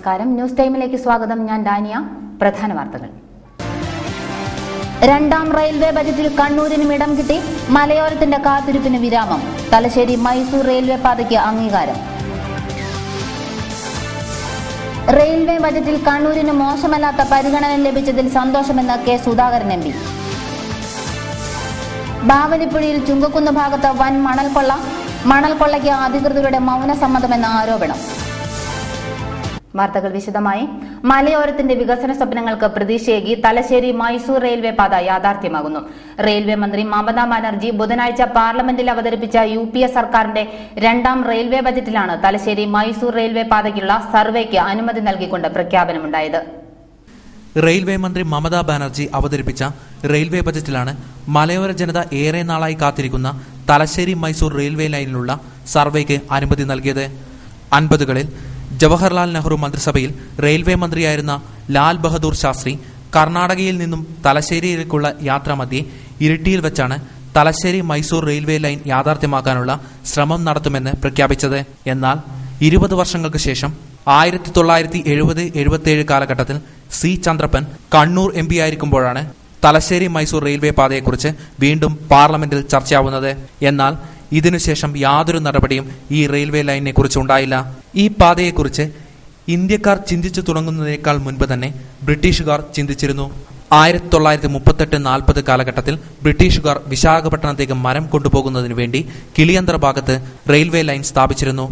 നമസ്കാരം. ന്യൂസ് ടൈമിലേക്ക് സ്വാഗതം. ഞാൻ ഡാനിയ. പ്രധാന വാർത്തകൾ. രണ്ടാം റെയിൽവേ ബജറ്റിൽ കണ്ണൂരിനും ഇടം കിട്ടി. മലയോരത്തിന്റെ കാത്തിരിപ്പിന് വിരാമം. തലശ്ശേരി മൈസൂർ റെയിൽവേ പാതയ്ക്ക് അംഗീകാരം. റെയിൽവേ ബജറ്റിൽ കണ്ണൂരിന് മോശമല്ലാത്ത പരിഗണന ലഭിച്ചതിൽ സന്തോഷമെന്ന് കെ സുധാകരൻ എം പി. ബാവലിപ്പുഴയിൽ ചുങ്കക്കുന്ന് ഭാഗത്ത് വൻ മണൽക്കൊള്ളയ്ക്ക് അധികൃതരുടെ മൗനസമ്മതമെന്ന ആരോപണം. വാർത്തകൾ വിശദമായി. മലയോരത്തിന്റെ വികസന സ്വപ്നങ്ങൾക്ക് പ്രതീക്ഷയേകി തലശ്ശേരി മൈസൂർ റെയിൽവേ പാത യാഥാർത്ഥ്യമാകുന്നു. റെയിൽവേ മന്ത്രി മമതാ ബാനർജി ബുധനാഴ്ച പാർലമെന്റിൽ അവതരിപ്പിച്ച UPA സർക്കാരിന്റെ രണ്ടാം റെയിൽവേ ബജറ്റിലാണ് തലശ്ശേരി മൈസൂർ റെയിൽവേ പാതയ്ക്കുള്ള സർവേക്ക് അനുമതി നൽകിക്കൊണ്ട് പ്രഖ്യാപനമുണ്ടായത്. റെയിൽവേ മന്ത്രി മമതാ ബാനർജി അവതരിപ്പിച്ച റെയിൽവേ ബജറ്റിലാണ് മലയോര ജനത ഏറെ നാളായി കാത്തിരിക്കുന്ന തലശ്ശേരി മൈസൂർ റെയിൽവേ ലൈനിലുള്ള സർവേക്ക് അനുമതി നൽകിയത്. 50കളിൽ ജവഹർലാൽ നെഹ്റു മന്ത്രിസഭയിൽ റെയിൽവേ മന്ത്രിയായിരുന്ന ലാൽ ബഹദൂർ ശാസ്ത്രി കർണാടകയിൽ നിന്നും തലശ്ശേരിയിലേക്കുള്ള യാത്രാമധ്യേ ഇരിട്ടിയിൽ വെച്ചാണ് തലശ്ശേരി മൈസൂർ റെയിൽവേ ലൈൻ യാഥാർത്ഥ്യമാക്കാനുള്ള ശ്രമം നടത്തുമെന്ന് പ്രഖ്യാപിച്ചത്. എന്നാൽ 20 വർഷങ്ങൾക്ക് ശേഷം 1970-77 കാലഘട്ടത്തിൽ സി ചന്ദ്രപ്പൻ കണ്ണൂർ MP ആയിരിക്കുമ്പോഴാണ് തലശ്ശേരി മൈസൂർ റെയിൽവേ പാതയെക്കുറിച്ച് വീണ്ടും പാർലമെന്റിൽ ചർച്ചയാവുന്നത്. എന്നാൽ ഇതിനുശേഷം യാതൊരു നടപടിയും ഈ റെയിൽവേ ലൈനിനെ കുറിച്ച് ഉണ്ടായില്ല. ഈ പാതയെക്കുറിച്ച് ഇന്ത്യക്കാർ ചിന്തിച്ചു തുടങ്ങുന്നതിനേക്കാൾ മുൻപ് തന്നെ ബ്രിട്ടീഷുകാർ ചിന്തിച്ചിരുന്നു. 1938-40 കാലഘട്ടത്തിൽ ബ്രിട്ടീഷുകാർ വിശാഖപട്ടണത്തേക്ക് മരം കൊണ്ടുപോകുന്നതിനു വേണ്ടി കിളിയന്തറ ഭാഗത്ത് റെയിൽവേ ലൈൻ സ്ഥാപിച്ചിരുന്നു.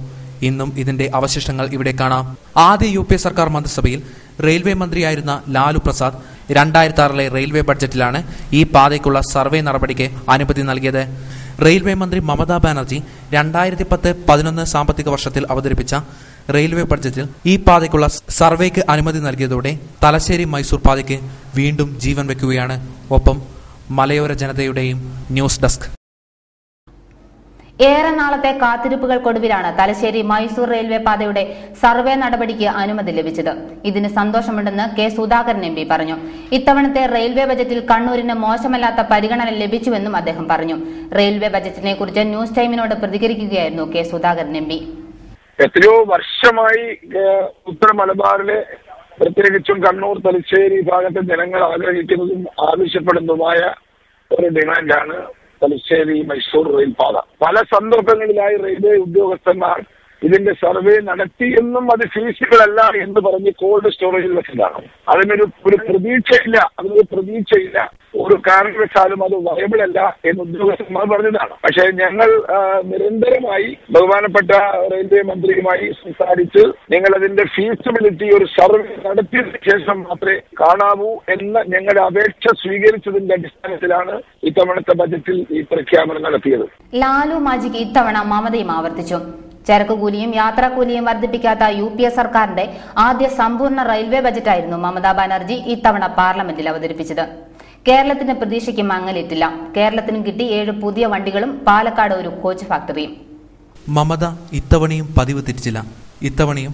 ഇന്നും ഇതിന്റെ അവശിഷ്ടങ്ങൾ ഇവിടെ കാണാം. ആദ്യ UPA സർക്കാർ മന്ത്രിസഭയിൽ റെയിൽവേ മന്ത്രിയായിരുന്ന ലാലു പ്രസാദ് 2006 റെയിൽവേ ബഡ്ജറ്റിലാണ് ഈ പാതയ്ക്കുള്ള സർവേ നടപടിക്ക് അനുമതി നൽകിയത്. റെയിൽവേ മന്ത്രി മമതാ ബാനർജി 2010-11 സാമ്പത്തിക വർഷത്തിൽ അവതരിപ്പിച്ച റെയിൽവേ ബഡ്ജറ്റിൽ ഈ പാതയ്ക്കുള്ള സർവേക്ക് അനുമതി നൽകിയതോടെ തലശ്ശേരി മൈസൂർ പാതയ്ക്ക് വീണ്ടും ജീവൻ വെക്കുകയാണ്. ഒപ്പം മലയോര ജനതയുടെയും. News desk. ഏറെ നാളത്തെ കാത്തിരിപ്പുകൾക്കൊടുവിലാണ് തലശ്ശേരി മൈസൂർ റെയിൽവേ പാതയുടെ സർവേ നടപടിക്ക് അനുമതി ലഭിച്ചത്. ഇതിന് സന്തോഷമുണ്ടെന്ന് കെ സുധാകരൻ MP പറഞ്ഞു. ഇത്തവണത്തെ റെയിൽവേ ബജറ്റിൽ കണ്ണൂരിന് മോശമല്ലാത്ത പരിഗണന ലഭിച്ചുവെന്നും അദ്ദേഹം പറഞ്ഞു. റെയിൽവേ ബജറ്റിനെ കുറിച്ച് ന്യൂസ് ടൈമിനോട് പ്രതികരിക്കുകയായിരുന്നു കെ സുധാകരൻ MP. എത്രയോ വർഷമായി ഉത്തര മലബാറിലെ പ്രത്യേകിച്ചും കണ്ണൂർ തലശ്ശേരി ഭാഗത്തെ ജനങ്ങൾ ആഗ്രഹിക്കുന്നതും ആവശ്യപ്പെടുന്നതുമായ ഒരു ഡിമാൻഡാണ് തലശ്ശേരി മൈസൂർ റെയിൽ പാത. പല സന്ദർഭങ്ങളിലായി റെയിൽവേ ഉദ്യോഗസ്ഥന്മാർ ഇതിന്റെ സർവേ നടത്തിയെന്നും അത് ഫീസിബിൾ അല്ല എന്ന് പറഞ്ഞ് കോൾഡ് സ്റ്റോറേജിൽ വെച്ചതാണ്. അതിനൊരു പ്രതീക്ഷയില്ല, ഒരു കാരണവശാലും അത് വയബിൾ അല്ല എന്ന് ഉദ്യോഗസ്ഥന്മാർ പറഞ്ഞതാണ്. പക്ഷേ ഞങ്ങൾ നിരന്തരമായി ബഹുമാനപ്പെട്ട റെയിൽവേ മന്ത്രിയുമായി സംസാരിച്ച് നിങ്ങൾ അതിന്റെ ഫീസിബിലിറ്റി ഒരു സർവേ നടത്തിയതിനു ശേഷം മാത്രമേ കാണാവൂ എന്ന ഞങ്ങളുടെ അപേക്ഷ സ്വീകരിച്ചതിന്റെ അടിസ്ഥാനത്തിലാണ് ഇത്തവണത്തെ ബജറ്റിൽ ഈ പ്രഖ്യാപനം നടത്തിയത്. ലാലു മാജിക്ക് ഇത്തവണ മമതയും ആവർത്തിച്ചു. ചരക്കുകൂലിയും യാത്രാക്കൂലിയും വർദ്ധിപ്പിക്കാത്ത UPA സർക്കാരിന്റെ ആദ്യ സമ്പൂർണ്ണ റെയിൽവേ ബജറ്റായിരുന്നു മമതാ ബാനർജി ഇത്തവണ പാർലമെന്റിൽ അവതരിപ്പിച്ചത്. കേരളത്തിന്റെ പ്രതീക്ഷയ്ക്ക് മങ്ങലേറ്റില്ല. കേരളത്തിനും കിട്ടി 7 പുതിയ വണ്ടികളും പാലക്കാട് ഒരു കോച്ച് ഫാക്ടറിയും. മമത ഇത്തവണയും പതിവ് തെറ്റിച്ചില്ല. ഇത്തവണയും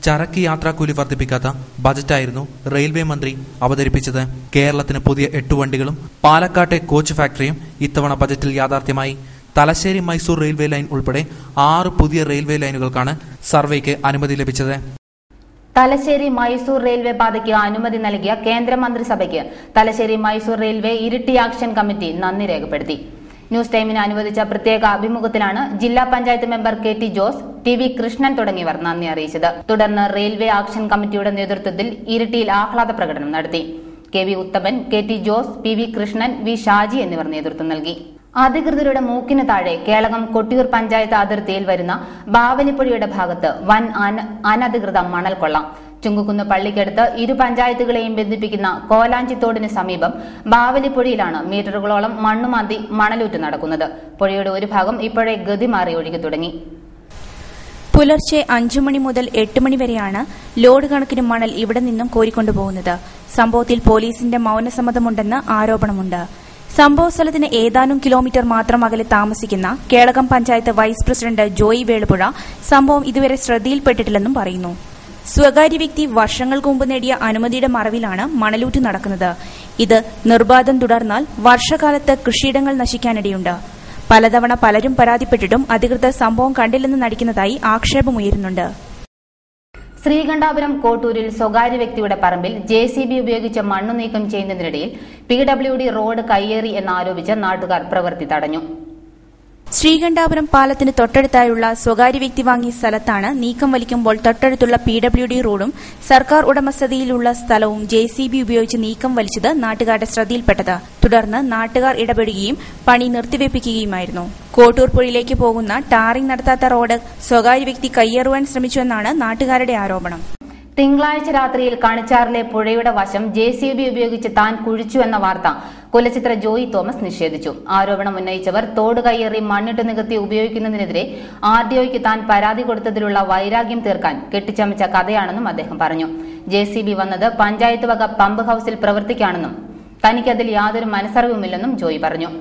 ചരക്ക് യാത്രാക്കൂലി വർദ്ധിപ്പിക്കാത്ത ബജറ്റായിരുന്നു റെയിൽവേ മന്ത്രി അവതരിപ്പിച്ചത്. കേരളത്തിന് പുതിയ 8 വണ്ടികളും പാലക്കാട്ടെ കോച്ച് ഫാക്ടറിയും ഇത്തവണ ബജറ്റിൽ യാഥാർത്ഥ്യമായി. തലശ്ശേരി മൈസൂർ റെയിൽവേ ലൈൻ ഉൾപ്പെടെ 6 പുതിയ റെയിൽവേ ലൈനുകൾക്കാണ് സർവേക്ക് അനുമതി ലഭിച്ചത്. തലശ്ശേരി മൈസൂർ റെയിൽവേ പാതയ്ക്ക് അനുമതി നൽകിയ കേന്ദ്രമന്ത്രിസഭയ്ക്ക് Thalassery Mysore railway Iritty action committee നന്ദി രേഖപ്പെടുത്തി. ന്യൂസ് ടൈമിന് അനുവദിച്ച പ്രത്യേക അഭിമുഖത്തിലാണ് ജില്ലാ panchayat member KT Jose, TV Krishnan തുടങ്ങിയവർ നന്ദി അറിയിച്ചത്. തുടർന്ന് റെയിൽവേ ആക്ഷൻ കമ്മിറ്റിയുടെ നേതൃത്വത്തിൽ ഇരിട്ടിയിൽ ആഹ്ലാദ പ്രകടനം നടത്തി. KV ഉത്തമൻ, KT Jose, PV Krishnan, V Shaji എന്നിവർ നേതൃത്വം നൽകി. അധികൃതരുടെ മൂക്കിന് താഴെ കേളകം കൊട്ടിയൂർ പഞ്ചായത്ത് അതിർത്തിയിൽ വരുന്ന ബാവലിപ്പുഴയുടെ ഭാഗത്ത് വൻ അനധികൃത മണൽക്കൊള്ള. ചുങ്കക്കുന്ന് പള്ളിക്കടുത്ത് 2 പഞ്ചായത്തുകളെയും ബന്ധിപ്പിക്കുന്ന കോലാഞ്ചിത്തോടിന് സമീപം ബാവലിപ്പുഴയിലാണ് മീറ്ററുകളോളം മണ്ണുമാന്തി മണലൂറ്റ് നടക്കുന്നത്. പുഴയുടെ ഒരു ഭാഗം ഇപ്പോഴേ ഗതി മാറി ഒഴുകി തുടങ്ങി. പുലർച്ചെ 5 മണി മുതൽ 8 മണി വരെയാണ് ലോഡ് കണക്കിന് മണൽ ഇവിടെ നിന്നും കോരിക്കൊണ്ടുപോകുന്നത്. സംഭവത്തിൽ പോലീസിന്റെ മൌനസമ്മതമുണ്ടെന്ന് ആരോപണമുണ്ട്. സംഭവസ്ഥലത്തിന് ഏതാനും കിലോമീറ്റർ മാത്രം അകലെ താമസിക്കുന്ന കേളകം പഞ്ചായത്ത് വൈസ് പ്രസിഡന്റ് ജോയി വേളുപുഴ സംഭവം ഇതുവരെ ശ്രദ്ധയിൽപ്പെട്ടിട്ടില്ലെന്നും പറയുന്നു. സ്വകാര്യ വ്യക്തി വർഷങ്ങൾക്ക് മുമ്പ് നേടിയ അനുമതിയുടെ മറവിലാണ് മണലൂറ്റ് നടക്കുന്നത്. ഇത് നിർബാധം തുടർന്നാൽ വർഷകാലത്ത് കൃഷിയിടങ്ങൾ നശിക്കാനിടയുണ്ട്. പലതവണ പലരും പരാതിപ്പെട്ടിട്ടും അധികൃതർ സംഭവം കണ്ടില്ലെന്ന് നടിക്കുന്നതായി ആക്ഷേപമുയരുന്നുണ്ട്. ശ്രീകണ്ഠാപുരം കോട്ടൂരിൽ സ്വകാര്യ വ്യക്തിയുടെ പറമ്പിൽ JCB ഉപയോഗിച്ച് മണ്ണു നീക്കം ചെയ്യുന്നതിനിടയിൽ PWD റോഡ് കയ്യേറി എന്നാരോപിച്ച് നാട്ടുകാർ പ്രവൃത്തി തടഞ്ഞു. ശ്രീകണ്ഠാപുരം പാലത്തിന് തൊട്ടടുത്തായുള്ള സ്വകാര്യ വ്യക്തി വാങ്ങിയ സ്ഥലത്താണ് നീക്കം വലിക്കുമ്പോൾ തൊട്ടടുത്തുള്ള PWD റോഡും സർക്കാർ ഉടമസ്ഥതയിലുള്ള സ്ഥലവും JCB ഉപയോഗിച്ച് നീക്കം വലിച്ചത് നാട്ടുകാരുടെ ശ്രദ്ധയിൽപ്പെട്ടത്. തുടർന്ന് നാട്ടുകാർ ഇടപെടുകയും പണി നിർത്തിവെപ്പിക്കുകയുമായിരുന്നു. കോട്ടൂർ പുഴയിലേക്ക് പോകുന്ന ടാറിംഗ് നടത്താത്ത റോഡ് സ്വകാര്യ വ്യക്തി കയ്യേറുവാൻ ശ്രമിച്ചുവെന്നാണ് നാട്ടുകാരുടെ ആരോപണം. തിങ്കളാഴ്ച രാത്രിയിൽ കണിച്ചാറിലെ പുഴയുടെ വശം JCB ഉപയോഗിച്ച് താൻ കുഴിച്ചു എന്ന വാർത്ത കുലച്ചിത്ര ജോയി തോമസ് നിഷേധിച്ചു. ആരോപണം ഉന്നയിച്ചവർ തോട് കയ്യേറി മണ്ണിട്ട് നികത്തി ഉപയോഗിക്കുന്നതിനെതിരെ RDOയ്ക്ക് താൻ പരാതി കൊടുത്തതിലുള്ള വൈരാഗ്യം തീർക്കാൻ കെട്ടിച്ചമച്ച കഥയാണെന്നും അദ്ദേഹം പറഞ്ഞു. JCB വന്നത് പഞ്ചായത്ത് വക പമ്പ് ഹൌസിൽ പ്രവർത്തിക്കാണെന്നും തനിക്കതിൽ യാതൊരു മനസ്സറിവുമില്ലെന്നും ജോയി പറഞ്ഞു.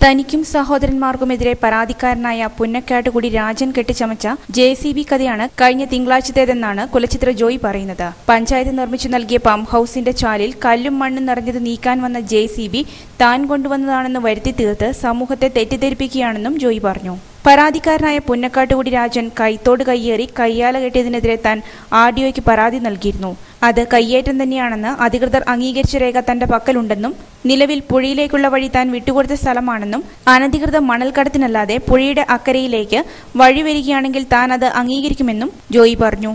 തനിക്കും സഹോദരന്മാർക്കുമെതിരെ പരാതിക്കാരനായ പുന്നക്കാട്ടുകുടി രാജൻ കെട്ടിച്ചമച്ച JCB കഥയാണ് കഴിഞ്ഞ തിങ്കളാഴ്ചത്തേതെന്നാണ് കുലച്ചിത്ര ജോയി പറയുന്നത്. പഞ്ചായത്ത് നിർമ്മിച്ചു നൽകിയ പമ്പ് ഹൌസിന്റെ ചാലിൽ കല്ലും മണ്ണും നിറഞ്ഞത് നീക്കാൻ വന്ന JCB താൻ കൊണ്ടുവന്നതാണെന്ന് വരുത്തി തീർത്ത് സമൂഹത്തെ തെറ്റിദ്ധരിപ്പിക്കുകയാണെന്നും ജോയി പറഞ്ഞു. പരാതിക്കാരനായ പുന്നക്കാട്ടുകുടി രാജൻ കൈത്തോട് കയ്യേറി കയ്യാല കെട്ടിയതിനെതിരെ താൻ RDOയ്ക്ക് പരാതി നൽകിയിരുന്നു. അത് കയ്യേറ്റം തന്നെയാണെന്ന് അധികൃതർ അംഗീകരിച്ച രേഖ തന്റെ പക്കലുണ്ടെന്നും നിലവിൽ പുഴയിലേക്കുള്ള വഴി താൻ വിട്ടുകൊടുത്ത സ്ഥലമാണെന്നും അനധികൃത മണൽക്കടത്തിനല്ലാതെ പുഴയുടെ അക്കരയിലേക്ക് വഴി വരികയാണെങ്കിൽ താൻ അത് അംഗീകരിക്കുമെന്നും ജോയി പറഞ്ഞു.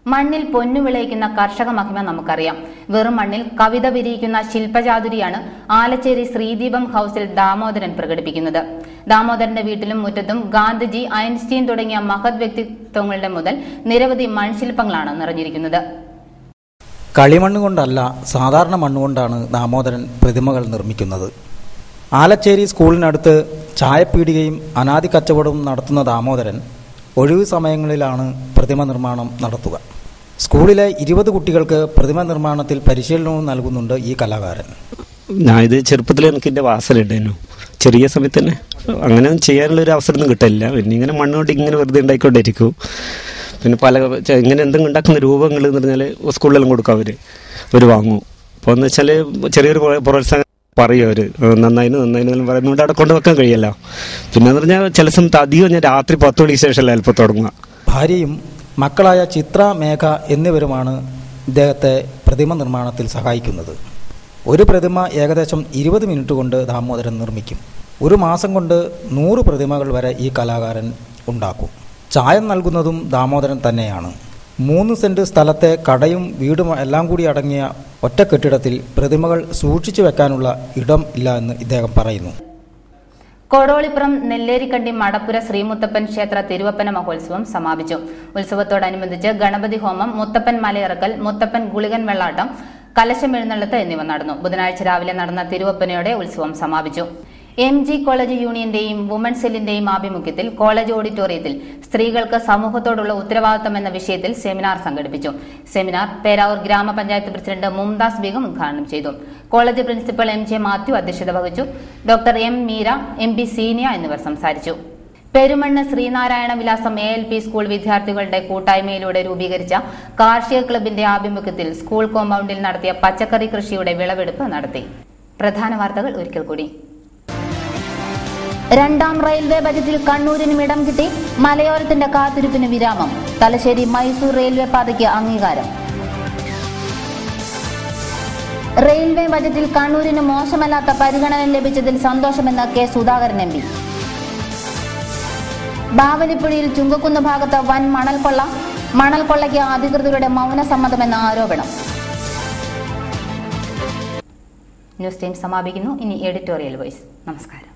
മണ്ണിൽ പൊന്നു വിളയിക്കുന്ന കർഷക മഹിമ നമുക്കറിയാം. വെറും മണ്ണിൽ കവിത വിരിയിക്കുന്ന ശില്പചാതുരിയാണ് ആലച്ചേരി ശ്രീദീപം ഹൌസിൽ ദാമോദരൻ പ്രകടിപ്പിക്കുന്നത്. ദാമോദരന്റെ വീട്ടിലും മുറ്റത്തും ഗാന്ധിജി, ഐൻസ്റ്റീൻ തുടങ്ങിയ മഹത് വ്യക്തിത്വങ്ങളുടെ മുതൽ നിരവധി മൺശില്പങ്ങളാണ് നിറഞ്ഞിരിക്കുന്നത്. കളിമണ്ണ് കൊണ്ടല്ല, സാധാരണ മണ്ണുകൊണ്ടാണ് ദാമോദരൻ പ്രതിമകൾ നിർമ്മിക്കുന്നത്. ആലച്ചേരി സ്കൂളിനടുത്ത് ചായപ്പീടികയും അനാദി കച്ചവടവും നടത്തുന്ന ദാമോദരൻ ഒഴിവു സമയങ്ങളിലാണ് പ്രതിമ നിർമ്മാണം നടത്തുക. സ്കൂളിലെ 20 കുട്ടികൾക്ക് പ്രതിമ നിർമ്മാണത്തിൽ പരിശീലനവും നൽകുന്നുണ്ട് ഈ കലാകാരൻ. ഞാൻ ഇത് ചെറുപ്പത്തിൽ എനിക്ക് എൻ്റെ വാസലുണ്ടായിരുന്നു. ചെറിയ സമയത്ത് തന്നെ അങ്ങനെ ചെയ്യാനുള്ളൊരു അവസരമൊന്നും കിട്ടില്ല. പിന്നെ ഇങ്ങനെ മണ്ണുകൊണ്ട് ഇങ്ങനെ വെറുതെ ഉണ്ടായിക്കൊണ്ടിരിക്കും. പിന്നെ പല ഇങ്ങനെ എന്തെങ്കിലും ഉണ്ടാക്കുന്ന രൂപങ്ങൾ എന്ന് പറഞ്ഞാൽ സ്കൂളിലെല്ലാം കൊടുക്കും. അവർ വാങ്ങും. അപ്പോൾ എന്ന് വെച്ചാൽ ചെറിയൊരു പ്രോത്സാഹനം പറയും. അവർ നന്നായി പറയുന്നുണ്ട്. അവിടെ കൊണ്ട് വെക്കാൻ കഴിയല്ലോ. പിന്നെ എന്ന് പറഞ്ഞാൽ ചില സമയത്ത് അധികം ഞാൻ രാത്രി 10 മണിക്ക് ശേഷമല്ല ചിലപ്പോൾ തുടങ്ങുക. ഭാര്യയും മക്കളായ ചിത്ര, മേഘ എന്നിവരുമാണ് ഇദ്ദേഹത്തെ പ്രതിമ നിർമ്മാണത്തിൽ സഹായിക്കുന്നത്. ഒരു പ്രതിമ ഏകദേശം 20 മിനിറ്റ് കൊണ്ട് ദാമോദരൻ നിർമ്മിക്കും. ഒരു മാസം കൊണ്ട് 100 പ്രതിമകൾ വരെ ഈ കലാകാരൻ ഉണ്ടാക്കും. ചായം നൽകുന്നതും ദാമോദരൻ തന്നെയാണ്. 3 സെന്റ് സ്ഥലത്തെ കടയും വീടും എല്ലാം കൂടി അടങ്ങിയ ഒറ്റ കെട്ടിടത്തിൽ പ്രതിമകൾ സൂക്ഷിച്ചു വെക്കാനുള്ള ഇടം ഇല്ല എന്ന് ഇദ്ദേഹം പറയുന്നു. കോടോളിപ്പുറം നെല്ലേരിക്കണ്ടി മടപ്പുര ശ്രീമുത്തപ്പൻ ക്ഷേത്ര തിരുവപ്പന മഹോത്സവം സമാപിച്ചു. ഉത്സവത്തോടനുബന്ധിച്ച് ഗണപതി ഹോമം, മുത്തപ്പൻ മലയിറക്കൽ, മുത്തപ്പൻ ഗുളികൻ വെള്ളാട്ടം, കലശമെഴുന്നള്ളത്ത് എന്നിവ നടന്നു. ബുധനാഴ്ച രാവിലെ നടന്ന തിരുവപ്പനയോടെ ഉത്സവം സമാപിച്ചു. MG കോളേജ് യൂണിയന്റെയും വുമൻസ് സെല്ലിന്റെയും ആഭിമുഖ്യത്തിൽ കോളേജ് ഓഡിറ്റോറിയത്തിൽ സ്ത്രീകൾക്ക് സമൂഹത്തോടുള്ള ഉത്തരവാദിത്തം എന്ന വിഷയത്തിൽ സെമിനാർ സംഘടിപ്പിച്ചു. സെമിനാർ പേരാവൂർ ഗ്രാമപഞ്ചായത്ത് പ്രസിഡന്റ് മുംതാസ് ബീഗം ഉദ്ഘാടനം ചെയ്തു. കോളേജ് പ്രിൻസിപ്പൽ MJ മാത്യു അധ്യക്ഷത വഹിച്ചു. ഡോക്ടർ M മീര, MP സീനിയ എന്നിവർ സംസാരിച്ചു. പെരുമണ്ണ് ശ്രീനാരായണ വിലാസം ALP സ്കൂൾ വിദ്യാർത്ഥികളുടെ കൂട്ടായ്മയിലൂടെ രൂപീകരിച്ച കാർഷിക ക്ലബിന്റെ ആഭിമുഖ്യത്തിൽ സ്കൂൾ കോമ്പൗണ്ടിൽ നടത്തിയ പച്ചക്കറി കൃഷിയുടെ വിളവെടുപ്പ് നടത്തി. പ്രധാന വാർത്തകൾ ഒരിക്കൽ കൂടി. രണ്ടാം റെയിൽവേ ബജറ്റിൽ കണ്ണൂരിനും ഇടം കിട്ടി. മലയോരത്തിന്റെ കാത്തിരിപ്പിന് വിരാമം. തലശ്ശേരി മൈസൂർ റെയിൽവേ പാതയ്ക്ക് അംഗീകാരം. റെയിൽവേ ബജറ്റിൽ കണ്ണൂരിന് മോശമല്ലാത്ത പരിഗണന ലഭിച്ചതിൽ സന്തോഷമെന്ന് K സുധാകരൻ MP. ബാവലിപ്പുഴയിൽ ചുങ്കക്കുന്ന് ഭാഗത്ത് വൻ മണൽക്കൊള്ളയ്ക്ക് അധികൃതരുടെ മൗനസമ്മതമെന്ന ആരോപണം. ന്യൂസ് ടൈം സമാപിക്കുന്നു. ഇനി എഡിറ്റോറിയൽ വോയിസ്. നമസ്കാരം.